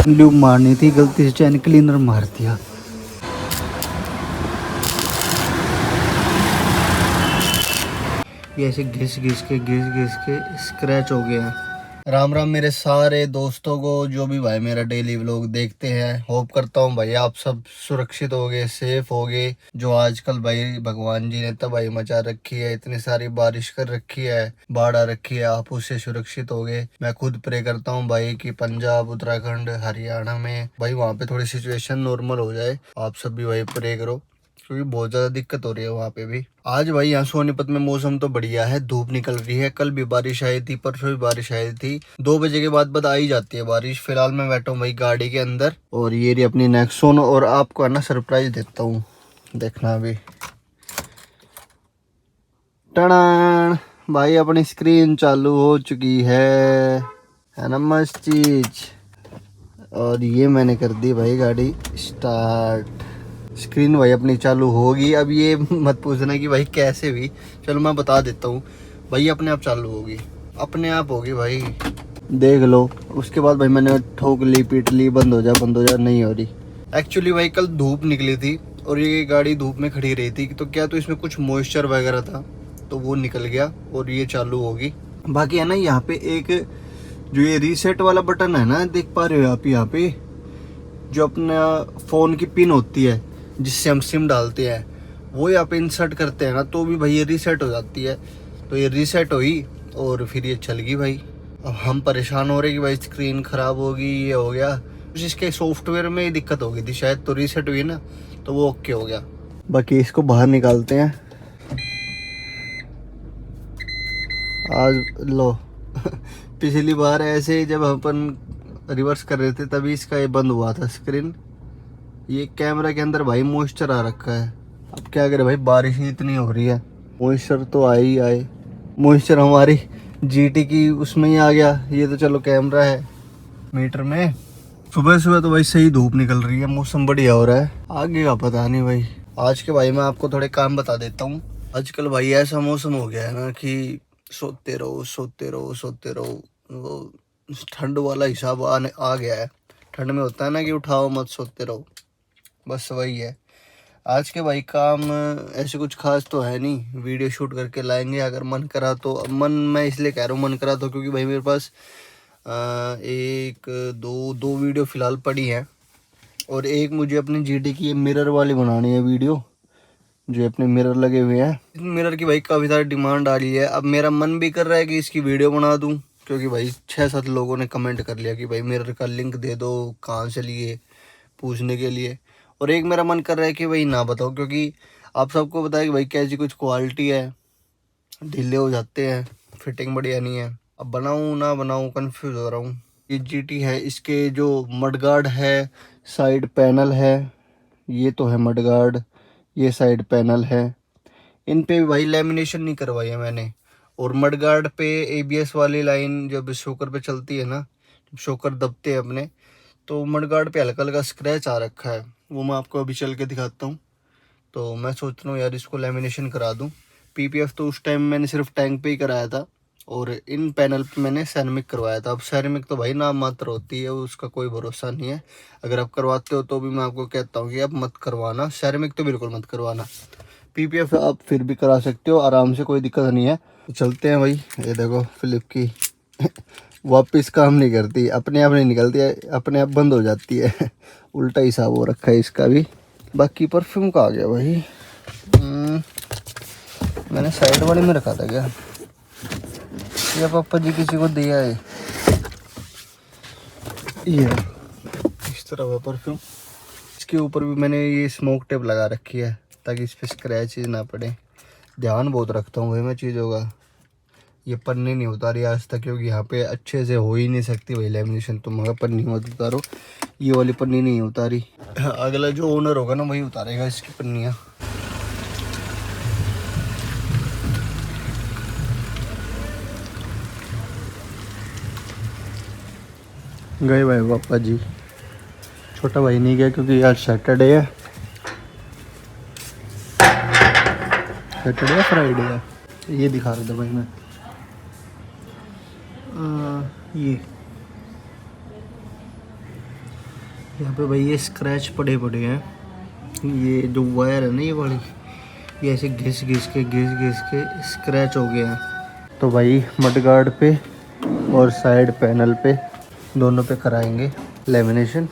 Lube मारनी थी, गलती से चैन क्लीनर मार दिया। ये ऐसे घिस घिस के स्क्रैच हो गया। राम राम मेरे सारे दोस्तों को, जो भी भाई मेरा डेली व्लॉग देखते हैं। होप करता हूँ भाई आप सब सुरक्षित होगे, सेफ होगे। जो आजकल भाई भगवान जी ने तबाही मचा रखी है, इतनी सारी बारिश कर रखी है, बाढ़ आ रखी है, आप उससे सुरक्षित होगे। मैं खुद प्रे करता हूँ भाई कि पंजाब, उत्तराखंड, हरियाणा में भाई वहाँ पे थोड़ी सिचुएशन नॉर्मल हो जाए। आप सब भी भाई प्रे करो, क्योंकि बहुत ज्यादा दिक्कत हो रही है वहाँ पे भी। आज भाई यहाँ सोनीपत में मौसम तो बढ़िया है, धूप निकल रही है। कल भी बारिश आई थी, परसों भी बारिश आई थी। 2 बजे के बाद आ ही जाती है बारिश। फिलहाल मैं बैठा हूँ भाई गाड़ी के अंदर, और ये रही अपनी नेक्सॉन। और आपको है ना सरप्राइज देता हूँ, देखना अभी। टड़ान भाई, अपनी स्क्रीन चालू हो चुकी है ना मस्त चीज। और ये मैंने कर दी भाई गाड़ी स्टार्ट। स्क्रीन भाई अपनी चालू होगी। अब ये मत पूछना कि भाई कैसे भी, चलो मैं बता देता हूँ भाई। अपने आप चालू होगी, अपने आप होगी भाई, देख लो। उसके बाद भाई मैंने ठोक ली, पीट ली, बंद हो जा, नहीं हो रही। एक्चुअली भाई कल धूप निकली थी और ये गाड़ी धूप में खड़ी रही थी, तो क्या तो इसमें कुछ मॉइस्चर वगैरह था, तो वो निकल गया और ये चालू होगी। बाकी है ना यहाँ पे एक जो ये रीसेट वाला बटन है ना, देख पा रहे हो आप? यहाँ पे जो अपना फ़ोन की पिन होती है जिससे हम सिम डालते हैं, वो यहाँ पे इंसर्ट करते हैं ना, तो भी भाई ये रीसेट हो जाती है। तो ये रीसेट हुई और फिर ये चल गई भाई। अब हम परेशान हो रहे कि भाई स्क्रीन ख़राब होगी, ये हो गया। कुछ इसके सॉफ्टवेयर में ही दिक्कत हो गई थी शायद, तो रीसेट हुई ना, तो वो ओके हो गया। बाकी इसको बाहर निकालते हैं आज। लो पिछली बार ऐसे ही जब अपन रिवर्स कर रहे थे तभी इसका ये बंद हुआ था स्क्रीन। ये कैमरा के अंदर भाई मॉइस्चर आ रखा है। अब क्या करें भाई, बारिश ही इतनी हो रही है, मॉइस्चर तो आए ही आए। मॉइस्चर हमारी जीटी की उसमें ही आ गया। ये तो चलो कैमरा है मीटर में। सुबह सुबह तो भाई सही धूप निकल रही है, मौसम बढ़िया हो रहा है। आगे का पता नहीं भाई। आज के भाई मैं आपको थोड़े काम बता देता हूँ। आजकल भाई ऐसा मौसम हो गया है ना कि सोते रहो सोते रहो सोते रहो। वो ठंड वाला हिसाब आने आ गया है। ठंड में होता है ना कि उठाओ मत, सोते रहो, बस वही है। आज के भाई काम ऐसे कुछ खास तो है नहीं, वीडियो शूट करके लाएंगे अगर मन करा तो। मन मैं इसलिए कह रहा हूँ मन करा तो, क्योंकि भाई मेरे पास एक दो वीडियो फ़िलहाल पड़ी है, और एक मुझे अपनी जीटी की मिरर वाली बनानी है वीडियो, जो अपने मिरर लगे हुए हैं। मिरर की भाई काफ़ी सारी डिमांड आ रही है। अब मेरा मन भी कर रहा है कि इसकी वीडियो बना दूँ, क्योंकि भाई 6-7 लोगों ने कमेंट कर लिया कि भाई मिरर का लिंक दे दो, कहाँ से लिए, पूछने के लिए। और एक मेरा मन कर रहा है कि भाई ना बताओ, क्योंकि आप सबको पता है कि भाई कैसी कुछ क्वालिटी है, ढीले हो जाते हैं, फिटिंग बढ़िया नहीं है। अब बनाऊँ ना बनाऊँ कंफ्यूज हो रहा हूँ। ये जीटी है, इसके जो मडगार्ड है, साइड पैनल है, ये तो है मडगार्ड, ये साइड पैनल है। इन पे भी भाई लेमिनेशन नहीं करवाई है मैंने। और मडगार्ड पे एबीएस वाली लाइन जब शोकर पे चलती है ना, जब शोकर दबते हैं अपने, तो मडगार्ड पे हल्का हल्का स्क्रैच आ रखा है। वो मैं आपको अभी चल के दिखाता हूँ। तो मैं सोच रहा हूँ यार इसको लेमिनेशन करा दूँ। पीपीएफ तो उस टाइम मैंने सिर्फ टैंक पे ही कराया था, और इन पैनल पे मैंने सैरामिक करवाया था। अब सैरामिक तो भाई नाम मात्र होती है, उसका कोई भरोसा नहीं है। अगर आप करवाते हो तो भी मैं आपको कहता हूँ कि आप मत करवाना, सैरामिक तो बिल्कुल मत करवाना। पीपीएफ आप फिर भी करा सकते हो आराम से, कोई दिक्कत नहीं है। तो चलते हैं भाई। ये देखो फिलिप की वापस काम नहीं करती, अपने आप नहीं निकलती है, अपने आप बंद हो जाती है। उल्टा हिसाब हो रखा है इसका भी। बाकी परफ्यूम का आ गया भाई। मैंने साइड वाले में रखा था क्या, या पापा जी किसी को दिया है? ये इस तरह हुआ परफ्यूम। इसके ऊपर भी मैंने ये स्मोक टेप लगा रखी है ताकि इस पर स्क्रैचेज ना पड़े। ध्यान बहुत रखता हूँ भाई मैं चीज़ों का। ये पन्नी नहीं उतारी आज तक, क्योंकि यहाँ पे अच्छे से हो ही नहीं सकती भाई लेमिनेशन, तो मगर पन्नी मत उतारो। ये वाली पन्नी नहीं उतारी, अगला जो ओनर होगा ना वही उतारेगा इसकी पन्नियाँ। गए भाई पापा जी, छोटा भाई नहीं गया क्योंकि आज सैटरडे है। सैटरडे या फ्राइडे है, ये दिखा रहा था भाई मैं। ये यहाँ पे भाई ये स्क्रैच पड़े पड़े हैं, ये जो वायर है ना ये वाली, ये ऐसे घिस घिस के स्क्रैच हो गया है। तो भाई मडगार्ड पे और साइड पैनल पे दोनों पे कराएंगे लेमिनेशन।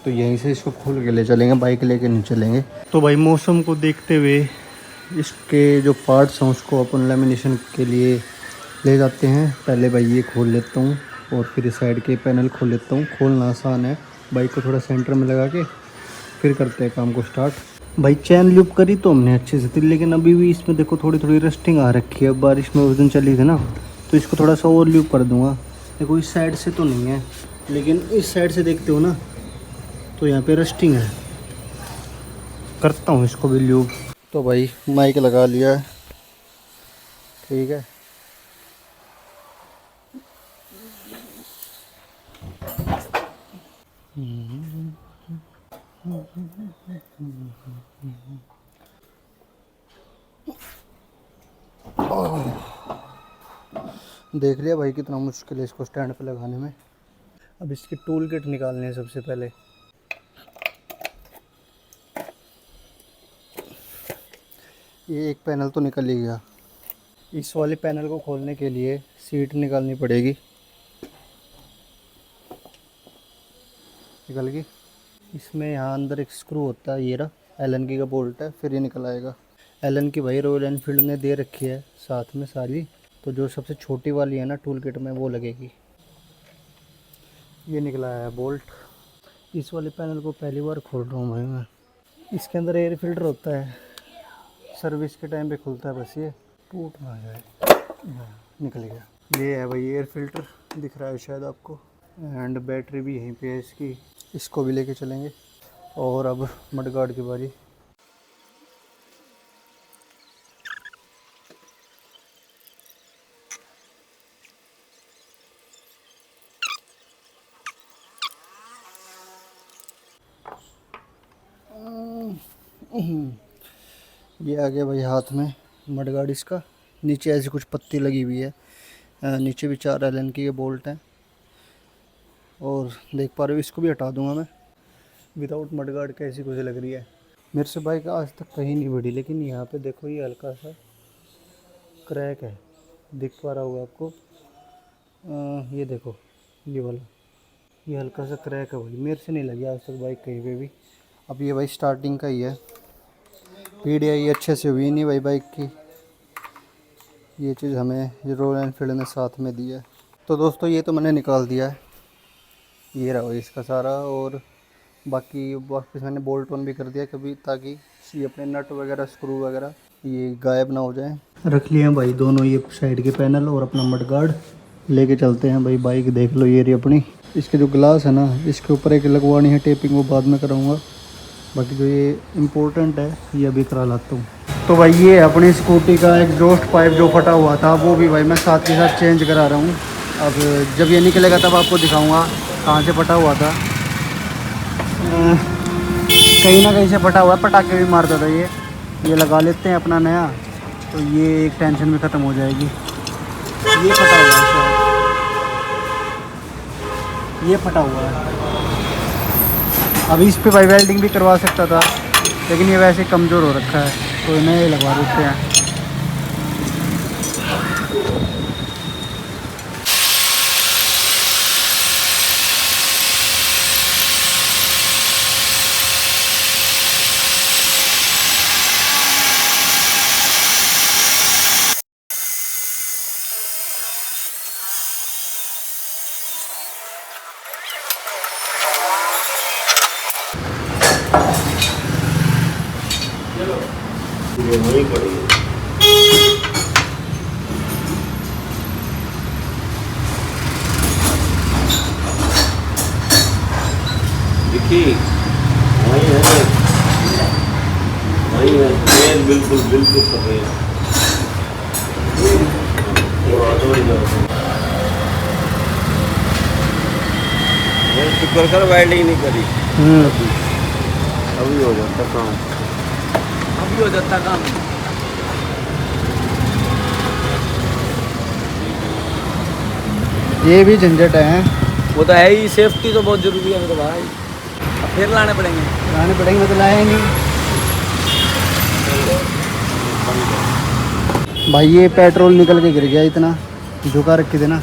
तो यहीं से इसको खोल के ले चलेंगे, बाइक लेके नहीं चलेंगे। तो भाई मौसम को देखते हुए इसके जो पार्ट्स हैं उसको अपन लेमिनेशन के लिए ले जाते हैं। पहले भाई ये खोल लेता हूँ और फिर साइड के पैनल खोल लेता हूँ। खोलना आसान है, बाइक को थोड़ा सेंटर में लगा के फिर करते हैं काम को स्टार्ट। भाई चैन लूप करी तो हमने अच्छे से थी, लेकिन अभी भी इसमें देखो थोड़ी थोड़ी रस्टिंग आ रखी है। बारिश में उस दिन चली थी ना, तो इसको थोड़ा सा और लूप कर दूंगा। देखो इस साइड से तो नहीं है, लेकिन इस साइड से देखते हो ना तो यहाँ पे रस्टिंग है। करता हूँ इसको भी लूप। तो भाई माइक लगा लिया है, ठीक है। देख लिया भाई कितना मुश्किल है इसको स्टैंड पे लगाने में। अब इसके टूल किट निकालने हैं सबसे पहले। ये एक पैनल तो निकल ही गया। इस वाले पैनल को खोलने के लिए सीट निकालनी पड़ेगी। निकल गई। इसमें यहाँ अंदर एक स्क्रू होता है, ये रहा एलन की का बोल्ट है, फिर ये निकल आएगा। एलन की भाई रॉयल एनफील्ड ने दे रखी है साथ में सारी, तो जो सबसे छोटी वाली है ना टूल किट में वो लगेगी। ये निकला है बोल्ट। इस वाले पैनल को पहली बार खोल रहा हूँ भाई मैं। इसके अंदर एयर फिल्टर होता है, सर्विस के टाइम पे खुलता है, बस ये टूट ना जाए। निकल गया। ये है भाई एयर फिल्टर, दिख रहा है शायद आपको। एंड बैटरी भी यहीं पे है इसकी, इसको भी लेके चलेंगे। और अब मडगार्ड की बारी। ये आ गया भाई हाथ में मडगार्ड इसका। नीचे ऐसी कुछ पत्ती लगी हुई है, नीचे भी 4 एलन की ये बोल्ट हैं। और देख पा रहे हो इसको भी हटा दूंगा मैं। विदाउट मडगार्ड कैसी कुछ लग रही है। मेरे से बाइक आज तक कहीं नहीं बढ़ी, लेकिन यहाँ पे देखो ये हल्का सा क्रैक है, दिख पा रहा होगा आपको। ये देखो ये वाला, ये हल्का सा क्रैक है भाई। मेरे से नहीं लगी आज तक बाइक कहीं पे भी। अब ये भाई स्टार्टिंग का ही है, PDI अच्छे से हुई नहीं भाई बाइक की। ये चीज़ हमें रॉयल एनफील्ड ने साथ में दी है। तो दोस्तों ये तो मैंने निकाल दिया है, ये रहा इसका सारा। और बाकी वापस मैंने बोल्ट ऑन भी कर दिया कभी, ताकि ये अपने नट वगैरह स्क्रू वगैरह ये गायब ना हो जाए। रख लिए हैं भाई दोनों ये साइड के पैनल और अपना मडगार्ड। लेके चलते हैं भाई बाइक। देख लो ये रही अपनी। इसके जो ग्लास है ना, इसके ऊपर एक लगवानी है टेपिंग, वो बाद में कराऊंगा। बाकी जो ये इम्पोर्टेंट है ये अभी करा लाता हूँ। तो भाई ये अपनी स्कूटी का एग्जॉस्ट पाइप जो फटा हुआ था, वो भी भाई मैं साथ के साथ चेंज करा रहा हूँ। अब जब ये निकलेगा तब आपको दिखाऊंगा कहाँ से फटा हुआ था। कहीं ना कहीं से फटा हुआ है, पटाखे भी मारता था ये लगा लेते हैं अपना नया, तो ये एक टेंशन भी ख़त्म हो जाएगी। ये फटा हुआ है शायद, ये फटा हुआ है। अभी इस पे भाई वेल्डिंग भी करवा सकता था, लेकिन ये वैसे कमज़ोर हो रखा है, तो इन्हें लगवा देते हैं। वही पड़ी है। देखिए वही है, वही है ट्रेन, बिल्कुल बिल्कुल सफेद। शुक्र कर वेल्डिंग नहीं करी, अभी हो जाता काम, अभी हो जाता काम। ये भी झंझट है। वो तो है ही, सेफ्टी तो बहुत जरूरी है मेरे भाई। अब फिर लाने पड़ेंगे। लाने पड़ेंगे, तो लाए नहीं भाई। ये पेट्रोल निकल के गिर गया, इतना झुका रखे थे ना।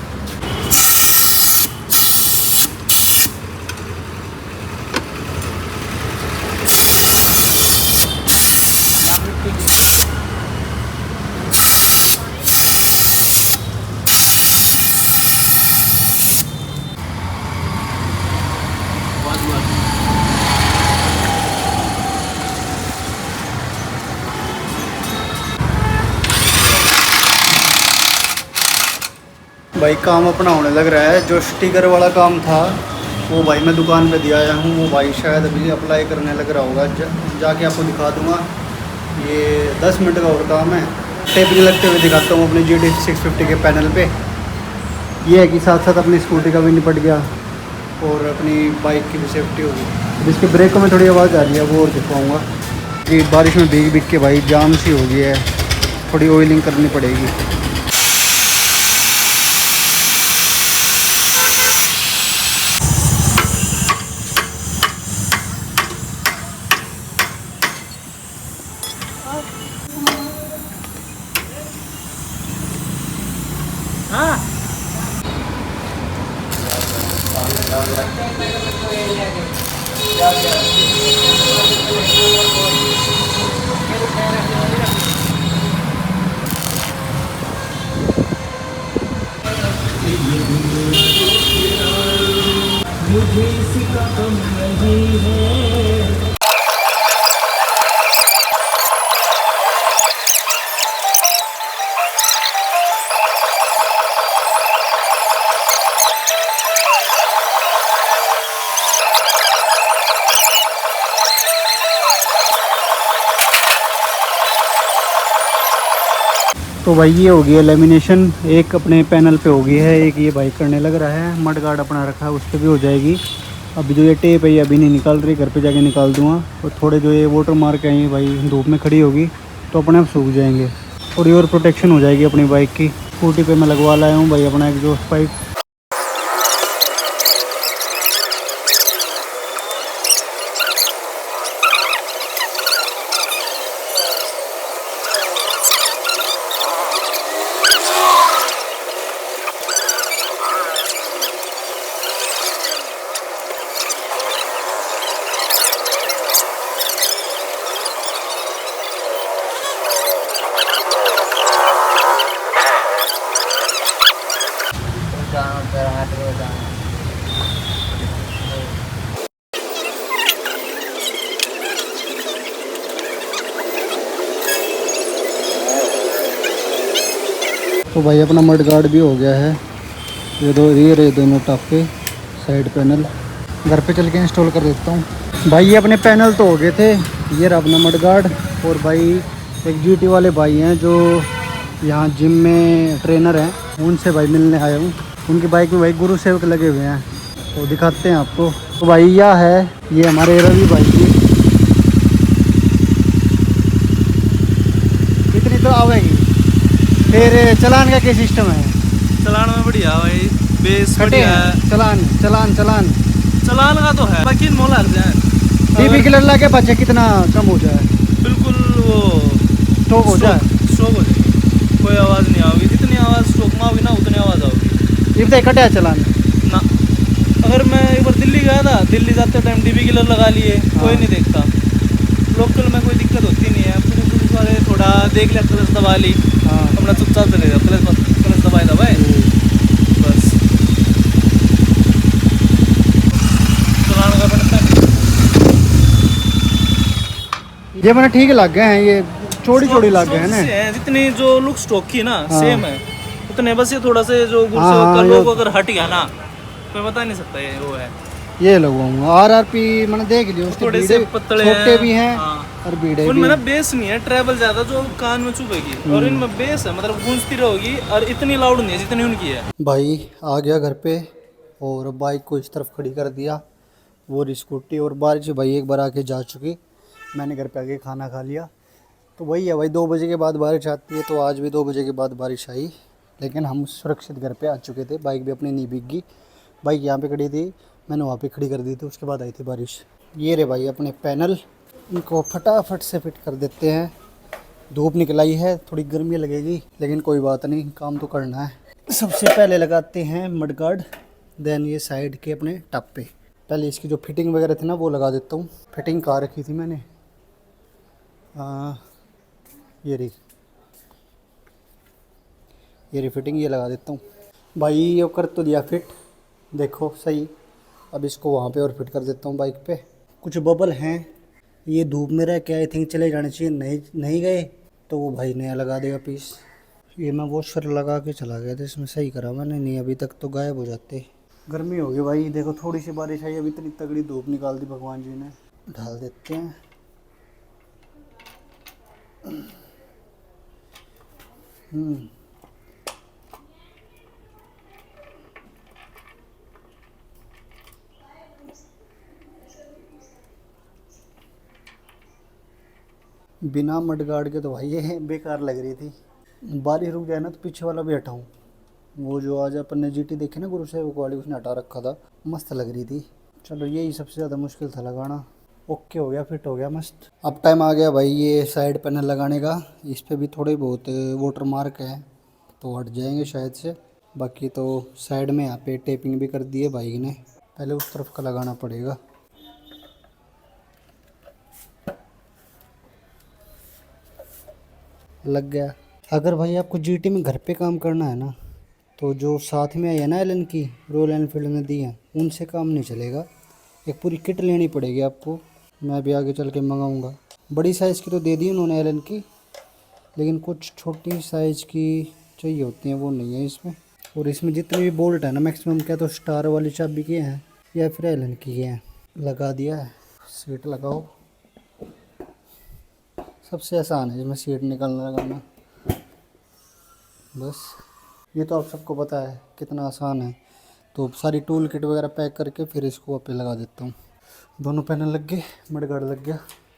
भाई काम अपना होने लग रहा है। जो स्टिकर वाला काम था वो भाई मैं दुकान पे दिया आया हूँ। वो भाई शायद अभी अप्लाई करने लग रहा होगा। जाके आपको दिखा दूँगा। ये 10 मिनट का और काम है। टेपिंग लगते हुए दिखाता हूँ अपने GT 650 के पैनल पे। ये है कि साथ साथ अपनी स्कूटी का भी निपट गया और अपनी बाइक की भी सेफ्टी होगी। इसके ब्रेकों में थोड़ी आवाज़ आ रही है, वो और दिखाऊँगा। कि बारिश में भीग भीग के भाई जाम सी हो गई है, थोड़ी ऑयलिंग करनी पड़ेगी। हाँ मुझे इसी का गम नहीं है। तो भाई ये हो गया लेमिनेशन, एक अपने पैनल पे हो गई है, एक ये भाई करने लग रहा है। मड गार्ड अपना रखा है, उस पर भी हो जाएगी। अभी जो ये टेप है ये अभी नहीं निकाल रही, घर पे जाके निकाल दूंगा। और थोड़े जो ये वाटर मार्क हैं ये भाई धूप में खड़ी होगी तो अपने आप सूख जाएंगे। थोड़ी और प्रोटेक्शन हो जाएगी अपनी बाइक की। स्कूटी पे मैं लगवा लाया हूँ भाई अपना एग्जॉस्ट पाइप। तो भाई अपना मड गार्ड भी हो गया है। ये दो रियर है, दोनों टापे साइड पैनल घर पे चल के इंस्टॉल कर देता हूँ। भाई ये अपने पैनल तो हो गए थे। ये रहा अपना मड गार्ड। और भाई एक GT वाले भाई हैं जो यहाँ जिम में ट्रेनर हैं, उनसे भाई मिलने आया हूँ। उनकी बाइक में भाई गुरु सेवक लगे हुए हैं, तो दिखाते हैं आपको। तो भाई यह है, ये हमारे रवि भाई की। इतनी तो आवेगी। फिर चलान का क्या सिस्टम है? चलान में बढ़िया भाई, बेस खटे बढ़िया हैं है। चलान चलान चलान चलान का तो है, बाकी मोला जाए DB किलर ला के बचे कितना कम हो जाए, बिल्कुल वो स्टॉक हो जाए। स्ट्रोक हो जाएगी, कोई आवाज़ नहीं आएगी। जितनी आवाज़ स्ट्रोक में होगी ना उतनी आवाज़ आएगी। ये कटे है चलान ना, अगर मैं एक बार दिल्ली गया था, दिल्ली जाते टाइम DB किलर लगा लिए, कोई नहीं देखता। लोकल में कोई दिक्कत होती नहीं है। पुलिस वाले थोड़ा देख लिया, क्लच दबा ली, हाँ। अपना चुपचाप चले जाओ। क्लच दबाए बस। चलान का बनता है। ये मैंने ठीक लग गए हैं, ये चौड़ी चौड़ी लग गए हैं ना। जितनी जो लुक स्टॉक की ना हाँ। सेम है उतने, बस ये थोड़ा से जो गुस्से हाँ, का ये- लोग अगर हट गया ना तो बता नहीं सकता ये वो है। ये लगवाऊंगा। RRP मैंने देख लिया, उसके थोड़े से बीड़े पतले छोटे भी हैं हाँ। और बीड़े भी उनमें ना हैं। बेस नहीं है, ट्रेवल ज्यादा जो कान में चुभेगी। और इनमें बेस है, मतलब गूंजती रहेगी और इतनी लाउड नहीं है जितनी उनकी है। भाई आ गया घर पे और बाइक को इस तरफ खड़ी कर दिया। वो स्कूटी और बारिश भाई एक बार आके जा चुकी। मैंने घर पे आके खाना खा लिया। तो वही है भाई, 2 बजे के बाद बारिश आती है, तो आज भी 2 बजे के बाद बारिश आई, लेकिन हम सुरक्षित घर पे आ चुके थे। बाइक भी अपनी नहीं भीग गई। बाइक यहाँ पे खड़ी थी, मैंने वहाँ पे खड़ी कर दी थी, उसके बाद आई थी बारिश। ये रे भाई अपने पैनल, इनको फटाफट से फिट कर देते हैं। धूप निकल आई है, थोड़ी गर्मी लगेगी लेकिन कोई बात नहीं, काम तो करना है। सबसे पहले लगाते हैं मडगार्ड, देन ये साइड के अपने टप पे। पहले इसकी जो फिटिंग वगैरह थी ना वो लगा देता हूँ। फिटिंग कहाँ रखी थी मैंने, ये रही फिटिंग, ये लगा देता हूँ भाई। ये कर तो दिया फिट, देखो सही। अब इसको वहाँ पे और फिट कर देता हूँ बाइक पे। कुछ बबल हैं, ये धूप में रह के आई थिंक चले जाने चाहिए, नहीं गए तो वो भाई नया लगा देगा पीस। ये मैं वॉशर लगा के चला गया था, इसमें सही करा मैंने, नहीं अभी तक तो गायब हो जाते। गर्मी हो गई भाई, देखो थोड़ी सी बारिश आई, अभी इतनी तगड़ी धूप निकाल दी भगवान जी ने। ढाल देते हैं। बिना मडगार्ड के तो भाई ये बेकार लग रही थी। बारिश रुक जाए ना तो पीछे वाला भी हटाऊं। वो जो आज अपन ने जीटी देखी ना गुरु साहिब वाली, उसने हटा रखा था, मस्त लग रही थी। चलो यही सबसे ज़्यादा मुश्किल था लगाना। ओके हो गया, फिट हो गया मस्त। अब टाइम आ गया भाई ये साइड पैनल लगाने का। इस पर भी थोड़े बहुत वाटर मार्क है तो हट जाएंगे शायद से। बाकी तो साइड में यहाँ पे टेपिंग भी कर दी है भाई ने, पहले उस तरफ का लगाना पड़ेगा। लग गया। अगर भाई आपको जीटी में घर पे काम करना है ना, तो जो साथ में आई है ना एलन की, रॉयल एनफील्ड ने दी है, उनसे काम नहीं चलेगा। एक पूरी किट लेनी पड़ेगी आपको। मैं भी आगे चल के मंगाऊँगा। बड़ी साइज़ की तो दे दी उन्होंने एलन की, लेकिन कुछ छोटी साइज़ की चाहिए होती हैं, वो नहीं है इसमें। और इसमें जितने भी बोल्ट है ना मैक्सिमम क्या तो स्टार वाली चाबी के हैं या फिर एलन की हैं। लगा दिया है, सीट लगाओ। सबसे आसान है इसमें सीट निकालना लगाना, बस। ये तो आप सबको पता है कितना आसान है। तो सारी टूल किट वगैरह पैक करके फिर इसको वापस लगा देता हूँ। दोनों पैनल लग गए, मडगार्ड लग गया,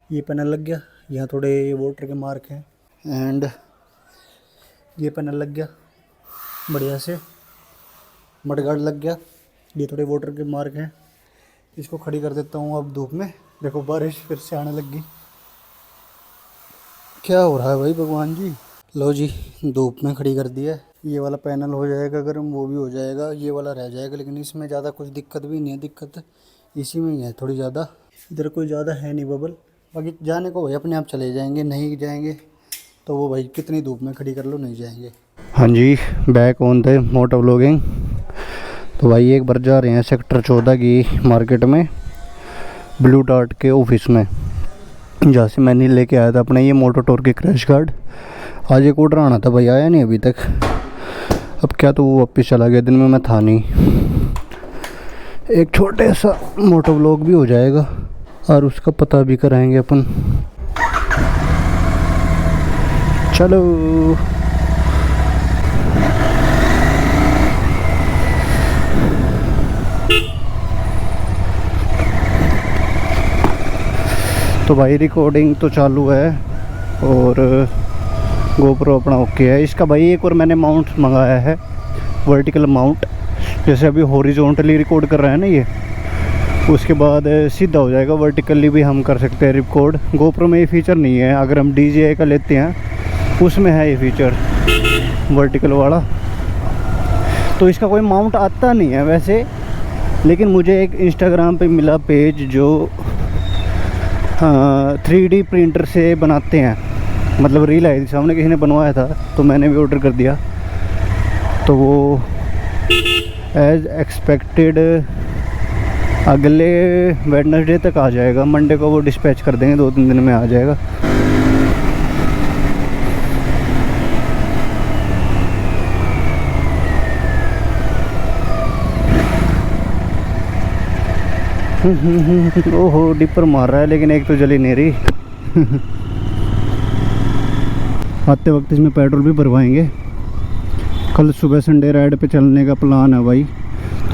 ये पैनल लग गया, यहाँ थोड़े वाटर के मार्क हैं, एंड ये पैनल लग गया बढ़िया से। मडगार्ड लग गया, ये थोड़े वाटर के मार्क हैं। इसको खड़ी कर देता हूँ अब धूप में। देखो बारिश फिर से आने लग गई। क्या हो रहा है भाई भगवान जी। लो जी, धूप में खड़ी कर दिया। ये वाला पैनल हो जाएगा गर्म, वो भी हो जाएगा, ये वाला रह जाएगा। लेकिन इसमें ज़्यादा कुछ दिक्कत भी नहीं है, दिक्कत इसी में ही है थोड़ी ज़्यादा। इधर कोई ज़्यादा है नहीं बबल। बाकी जाने को भाई अपने आप चले जाएंगे, नहीं जाएंगे तो वो भाई कितनी धूप में खड़ी कर लो, नहीं जाएंगे। हाँ जी, back on the moto vlogging. तो भाई एक बार जा रहे हैं सेक्टर 14 की मार्केट में, ब्लू डार्ट के ऑफिस में, जहाँ से मैंने लेके आया था अपने ये मोटो टॉर्क के क्रैश गार्ड। आज एक ऑर्डर आना था भाई, आया नहीं अभी तक। अब क्या तो वो वापस चला गया, दिन में मैं था नहीं। एक छोटे सा मोटो व्लॉग भी हो जाएगा और उसका पता भी कराएंगे अपन। चलो तो भाई रिकॉर्डिंग तो चालू है और गोप्रो अपना ओके है। इसका भाई एक और मैंने माउंट मंगाया है, वर्टिकल माउंट। जैसे अभी हॉरिजॉन्टली रिकॉर्ड कर रहा है ना ये, उसके बाद सीधा हो जाएगा, वर्टिकली भी हम कर सकते हैं रिकॉर्ड। गोप्रो में ये फीचर नहीं है, अगर हम DJI का लेते हैं उसमें है ये फीचर वर्टिकल वाला। तो इसका कोई माउंट आता नहीं है वैसे, लेकिन मुझे एक इंस्टाग्राम पे मिला पेज जो 3D प्रिंटर से बनाते हैं, मतलब रील आई थी सामने, किसी ने बनवाया था तो मैंने भी ऑर्डर कर दिया। तो वो एज एक्सपेक्टेड अगले वेडनेसडे तक आ जाएगा। मंडे को वो डिस्पैच कर देंगे, 2-3 दिन में आ जाएगा। ओहो डिपर मार रहा है, लेकिन एक तो जली नहीं रही। आते वक्त इसमें पेट्रोल भी भरवाएंगे। कल सुबह संडे राइड पे चलने का प्लान है भाई,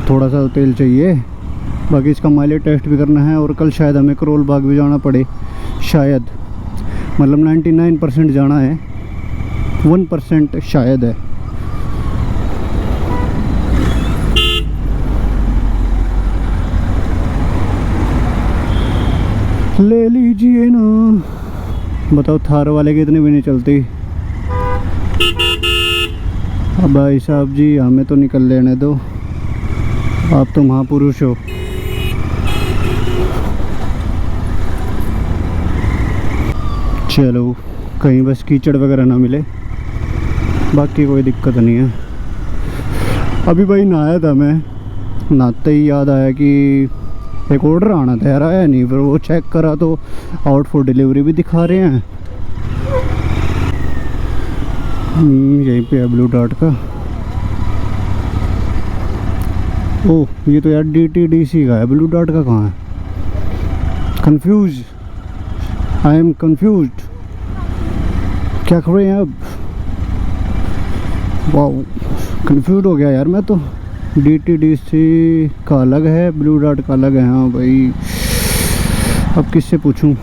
थोड़ा सा तेल चाहिए। बाकी इसका माइलेज टेस्ट भी करना है और कल शायद हमें करोल बाग भी जाना पड़े, शायद, मतलब 99% जाना है, 1% शायद है। ले लीजिए ना। बताओ थार वाले की इतनी भी नहीं चलती। अब भाई साहब जी हमें तो निकल लेने दो, आप तो महापुरुष हो। चलो कहीं बस कीचड़ वगैरह ना मिले, बाकी कोई दिक्कत नहीं है। अभी भाई नहाया था मैं, नहाते ही याद आया कि एक ऑर्डर आना था यार, आया नहीं। फिर वो चेक करा तो आउट फॉर डिलीवरी भी दिखा रहे हैं। यहीं पे है ब्लू डार्ट का। ओह ये तो यार DTDC का है, ब्लू डार्ट का कहाँ है? Confuse, I am confused. क्या करें अब? वाह कंफ्यूज हो गया यार मैं तो। DTDC का अलग है, ब्लू डार्ट का अलग है। हाँ भाई अब किससे पूछूं?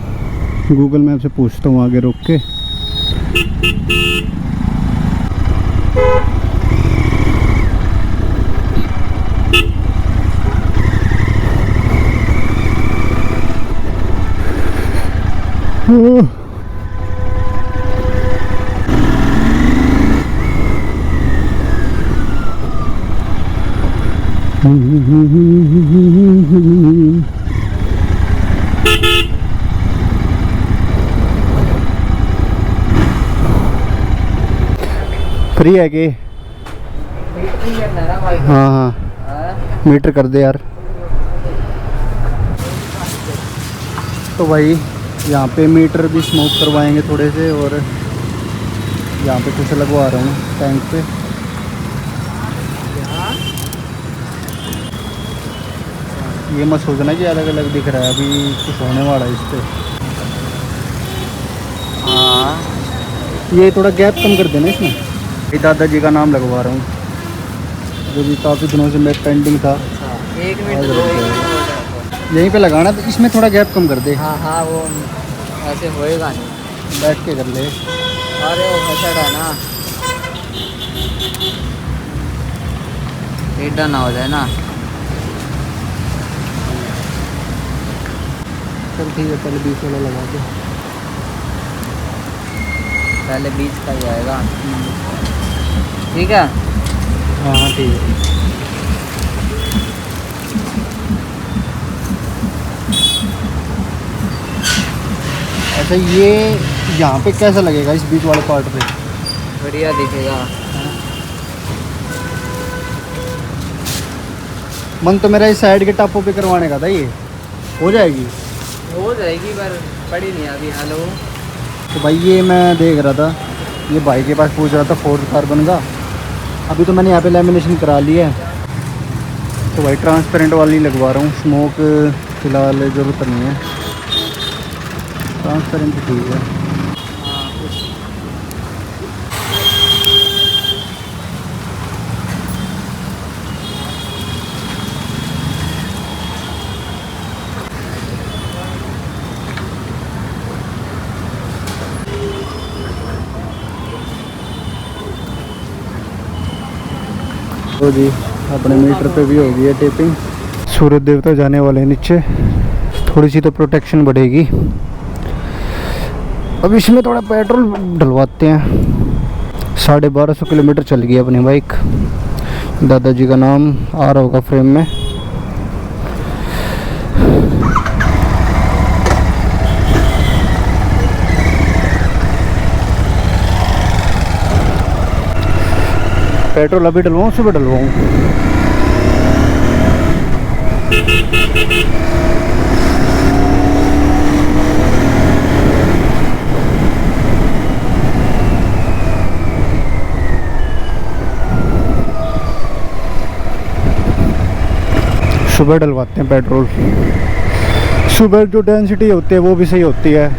गूगल मैप से पूछता हूँ आगे रोक के। ओह फ्री है कि? हाँ हाँ मीटर कर दे यार। तो भाई यहाँ पे मीटर भी स्मोक करवाएंगे थोड़े से, और यहाँ पे कुछ लगवा रहा हूँ टैंक पे। ये मत सोचना कि अलग अलग दिख रहा है, अभी कुछ होने वाला है इस पे। हाँ ये थोड़ा गैप कम कर देना इसमें। ये दादाजी का नाम लगवा रहा हूँ, जो भी काफ़ी दिनों से मैं पेंडिंग था। 1 मिनट यहीं पे लगाना, तो इसमें थोड़ा गैप कम कर दे। हाँ हाँ वो ऐसे होएगा नहीं, बैठ के कर ले। अरे वो फसड़ है ना, टेढ़ा ना हो जाए ना। चल ठीक है, पहले 20 वाला लगा दे। पहले 20 का ही आएगा, ठीक है। हाँ हाँ ठीक है। अच्छा ये यहाँ पे कैसा लगेगा इस बीच वाले पार्ट पे? बढ़िया दिखेगा। मन तो मेरा इस साइड के टापों पे करवाने का था, ये हो जाएगी? हो जाएगी पर पड़ी नहीं अभी। हेलो तो भाई ये मैं देख रहा था, ये भाई के पास पूछ रहा था फोर्थ कार्बन का। अभी तो मैंने यहाँ पे लैमिनेशन करा लिया है, तो भाई ट्रांसपेरेंट वाली लगवा रहा हूँ। स्मोक फिलहाल ज़रूरत नहीं है, ट्रांसपेरेंट ठीक है। हाँ कुछ तो जी अपने मीटर पे भी हो गई है टेपिंग। सूरज देवता जाने वाले हैं नीचे, थोड़ी सी तो प्रोटेक्शन बढ़ेगी। अब इसमें थोड़ा पेट्रोल डलवाते हैं। 1250 किलोमीटर चल गई अपनी बाइक। दादाजी का नाम आ रहा होगा फ्रेम में। पेट्रोल अभी डलवाऊँ सुबह डलवाऊँ? सुबह डलवाते हैं पेट्रोल, सुबह जो डेंसिटी होती है वो भी सही होती है।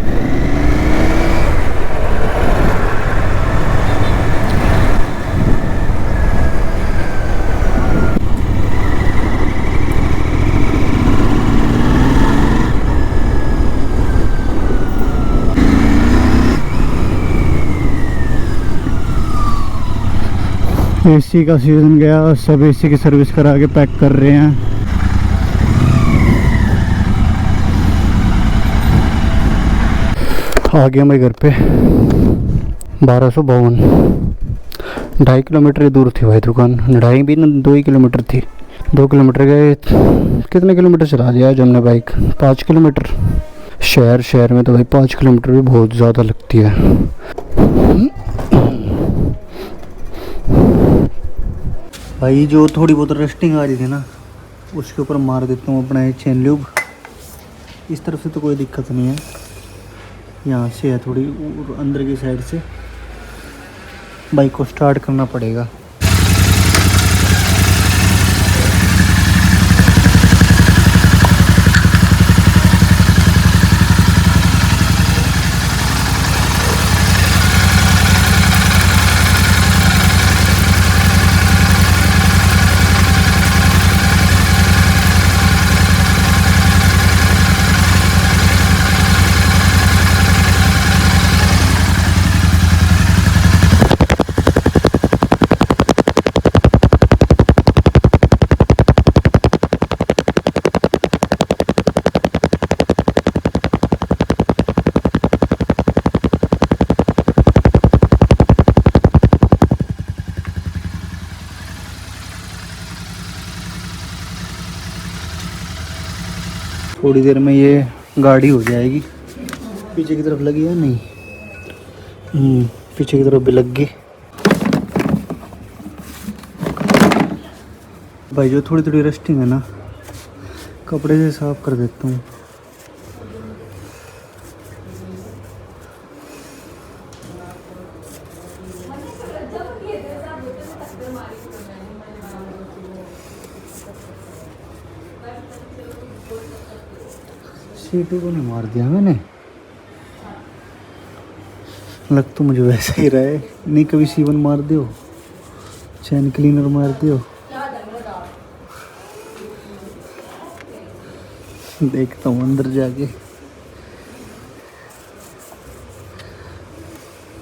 एसी का सीज़न गया, सब एसी की सर्विस करा के पैक कर रहे हैं। आ गया मैं घर पे। 1252, 2.5 किलोमीटर ही दूर थी भाई दुकान। 2.5 भी ना, 2 ही किलोमीटर थी। 2 किलोमीटर गए। कितने किलोमीटर चला दिया आज हमने बाइक? 5 किलोमीटर। शहर में तो भाई 5 किलोमीटर भी बहुत ज़्यादा लगती है। भाई जो थोड़ी बहुत रस्टिंग आ रही थी ना, उसके ऊपर मार देता हूँ अपना ये चेन ल्यूब। इस तरफ से तो कोई दिक्कत नहीं है, यहाँ से है थोड़ी अंदर की साइड से। बाइक को स्टार्ट करना पड़ेगा। थोड़ी देर में ये गाड़ी हो जाएगी। पीछे की तरफ लगी है नहीं? पीछे की तरफ भी लग गई। भाई जो थोड़ी थोड़ी रस्टिंग है ना, कपड़े से साफ कर देता हूँ। सीटू को नहीं मार दिया मैंने, लग तो मुझे वैसा ही रहा है। नहीं कभी C1 मार दियो, चैन क्लीनर मार दियो। देखता हूँ अंदर जाके।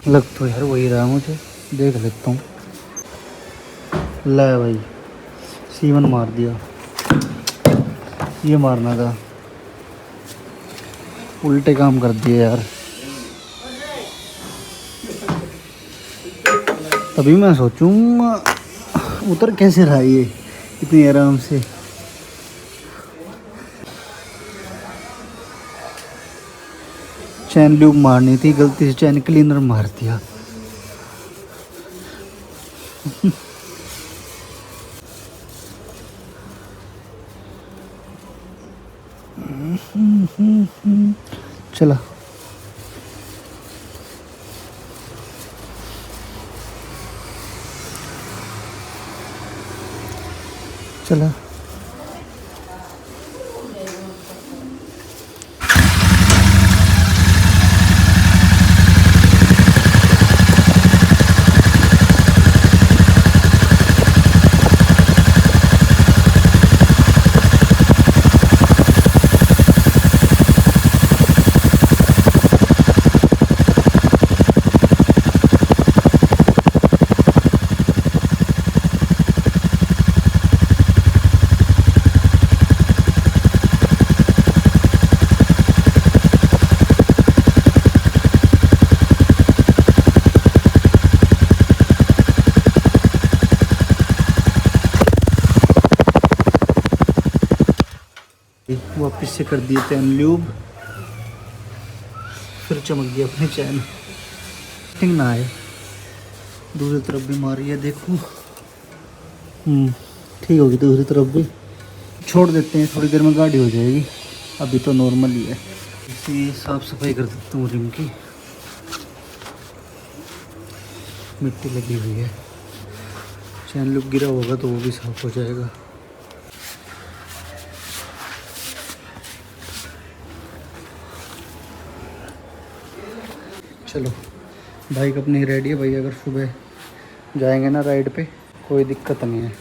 लग तो यार वही रहा मुझे, देख लेता हूँ। ले भाई C1 मार दिया। ये मारना था, उल्टे काम कर दिए यार। तभी मैं सोचूं उतर कैसे रहा ये इतनी आराम से। चैन ल्यूब मारनी थी, गलती से चैन क्लीनर मार दिया। चला चला। वापस से कर दिए चैन ल्यूब, फिर चमक गया अपनी चैन। ठीक ना आए, दूसरी तरफ भी मारी है देखो। ठीक होगी दूसरी तरफ भी। छोड़ देते हैं, थोड़ी देर में गाड़ी हो जाएगी। अभी तो नॉर्मल ही है। इसी साफ सफाई कर देता हूँ रिम की, मिट्टी लगी हुई है। चैन लूप गिरा होगा तो वो भी साफ हो जाएगा। चलो बाइक अपनी रेडी है भाई। अगर सुबह जाएंगे ना राइड पे, कोई दिक्कत नहीं है।